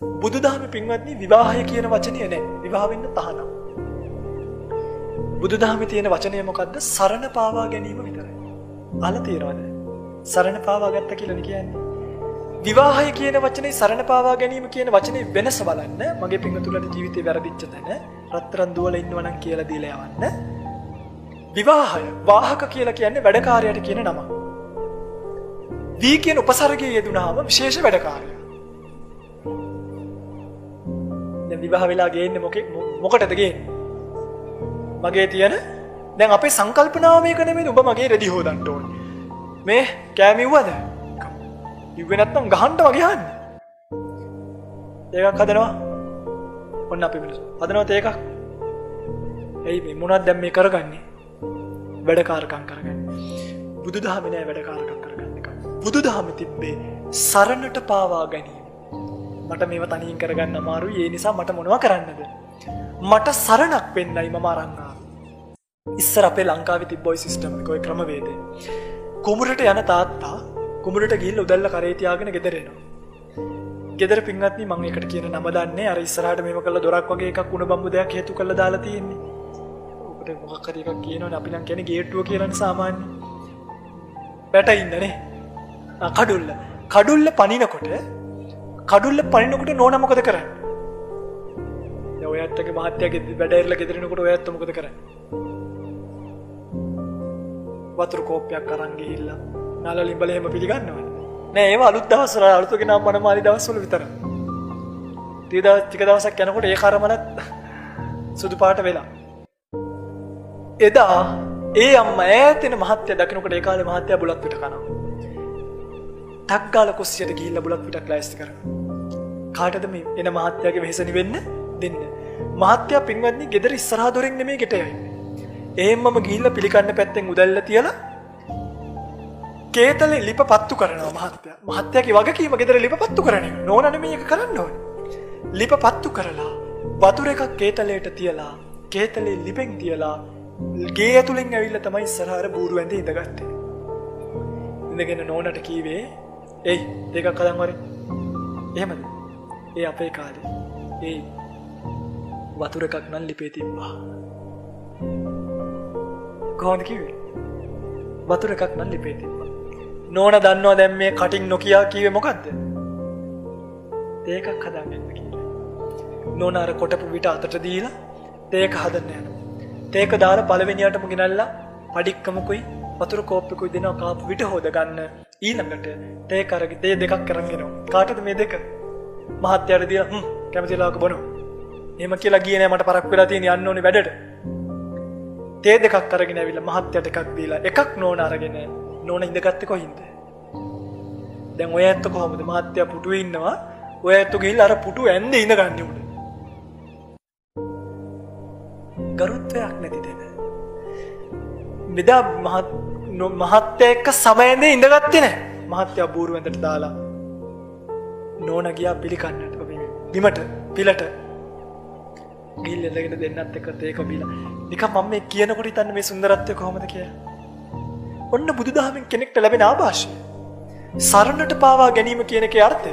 බුදුදහමේ පින්වත්නි විවාහය කියන වචනේ නැහැ. විවාහ වෙන්න තහනම්. බුදුදහමේ තියෙන වචනය මොකද්ද? සරණ පාවා ගැනීම විතරයි. අහලා තියෙනවද? සරණ පාවා ගත්ත කියලා කියන්නේ. විවාහය කියන වචනේ සරණ පාවා ගැනීම කියන වචනේ වෙනස බලන්න. මගේ පින්වතුන්ගේ ජීවිතේ වැරදිච්ච තැන රත්තරන් දුවල ඉන්නව නම් කියලා දීලා යවන්න. විවාහය වාහක කියලා කියන්නේ වැඩකාරයට කියන නම. දී කියන උපසර්ගයේ යෙදුනහම විශේෂ වැඩකාරය. දැන් විවාහ වෙලා ගේන්නේ මොකටද ගේන්නේ? මගේ තියෙන දැන් අපේ සංකල්පනාව මේක නෙමෙයි ඔබ මගේ රෙදි හොදන්න ඕනේ. මේ කෑම ඉව්වද? ඉව්වේ නැත්නම් ගහන්න වගේ යන්නේ. ඒකක් හදනවා. ඔන්න අපි මිනිස්සු. හදනවත් ඒකක්. එයි මේ මොනවද දැන් මේ කරගන්නේ? වැඩකාරකම් කරගන්නේ. බුදුදහමේ නෑ වැඩකාරකම් කරගන්න එක. බුදුදහමේ තිබ්බේ සරණට පාවා ගැනීම. මට මේව තනියෙන් කරගන්න අමාරුයි. ඒ නිසා මට මොනවා කරන්නද? මට සරණක් වෙන්නයි මම අරන් ආවේ. ඉස්සර අපේ ලංකාවේ තිබ්බ ওই සිස්ටම් එක ওই ක්‍රමවේදය. කුඹුරට යන තාත්තා කුඹුරට ගිහිල්ලා උදැල්ල කරේ තියාගෙන ගෙදර එනවා. ගෙදර පින්වත්නි මම ඒකට කියන නම දන්නේ අර ඉස්සරහට මේව කළා දොරක් වගේ එකක් උණ බම්බු දෙයක් හේතු කරලා දාලා තියෙන්නේ. ඔකට මොකක් හරි එකක් කියනවනේ අපි නම් කියන්නේ ගේට්ටුව කියලානේ සාමාන්‍ය. පැටින්දනේ. කඩුල්ල පනිනකොට නෝනා මොකද කරන්නේ? දැන් ඔයත්තගේ මහත්තයාගේ වැඩ ඇරලා ගෙදර එනකොට ඔයත්ත මොකද කරන්නේ? වතුර කෝප්පයක් අරන් ගිහිල්ලා නාල ලිඹල එහෙම පිළිගන්නවද? නෑ ඒව අලුත් දවස්වල අලුතගෙන මනමාලි දවස්වල විතරයි. ටික දවසක් යනකොට ඒ කර්මලත් සුදු පාට වෙලා. එදා ඒ අම්මා ඈතින මහත්තයා දකින්නකොට ඒ කාලේ මහත්තයා බුලත් පිට කනවා. ටක් ගාලා කුස්සියට ගිහිල්ලා බුලත් පිටක් ලෑස්ති කරනවා. කාටද මේ එන මහත්තයාගේ වෙහෙස නිවෙන්න දෙන්න? මහත්තයා පින්වත්නි ගෙදර ඉස්සරහා දොරෙන් නෙමෙයි ගෙට යන්නේ. එහෙම්මම ගිහිල්ලා පිළිකන්න පැත්තෙන් උදැල්ල තියලා කේතලේ ලිප පත්තු කරනවා මහත්තයා. මහත්තයාගේ වගකීම ගෙදර ලිප පත්තු කරන එක. නෝනා නෙමෙයි ඒක කරන්න ඕනේ. ලිප පත්තු කරලා වතුර එකක් කේතලයට තියලා කේතලේ ලිපෙන් තියලා ගේ ඇතුලෙන් ඇවිල්ලා තමයි ඉස්සරහට බూరు ඇඳේ ඉඳගත්තේ. ඉඳගෙන නෝනාට කීවේ "එයි දෙකක් හදන් වරේ." එහෙමද? ඒ අපේ කාලේ. ඒ වතුර එකක් නම් ලිපේ තිබ්බා. කොහොමද කිව්වේ? වතුර එකක් නම් ලිපේ තිබ්බා. නෝනා දන්නවා දැන් මේ කටින් නොකියා කිව්වේ මොකද්ද? තේකක් හදාගන්න කියලා. නෝනා අර කොටපු විට අතට දීලා තේක හදන්න යනවා. තේක දාලා පළවෙනියටම ගෙනල්ලා පඩික්කමකුයි වතුර කෝප්පෙකුයි දෙනවා කාපු විට හොද ගන්න. ඊළඟට තේක අරගෙන තේ දෙකක් අරන් එනවා. කාටද මේ දෙක? මහත්තයාට දීලා කැමතිලාක බොනවා. එහෙම කියලා ගියේ නෑ මට පරක් වෙලා තියෙන යන්න ඕනේ වැඩට. තේ දෙකක් අරගෙන ඇවිල්ලා මහත්තයාට එකක් දීලා එකක් නෝනා අරගෙන නෝනා ඉඳගත්තේ කොහින්ද? දැන් ඔය ඇත්ත කොහොමද? මහත්තයා පුටුවේ ඉන්නවා. ඔය ඇත්ත ගිහිල්ලා අර පුටු ඇන්දේ ඉඳගන්නේ උඩ. ගරුත්වයක් නැති දෙන. මෙදා මහත්තයා එක්ක සමයන්නේ ඉඳගත්තේ නෑ. මහත්තයා බూరు ඇඳට දාලා නෝනා ගියා පිළිකන්නට බිමට පිලට ගිහිල්ලා ඉඳගෙන දෙන්නත් එක්ක තේක බීලා නිකන් මම මේ කියනකොට හිතන්නේ මේ සුන්දරත්වය කොහොමද කියලා. ඔන්න බුදුදහමෙන් කෙනෙක්ට ලැබෙන ආభాෂය. සරණට පාවා ගැනීම කියන එකේ අර්ථය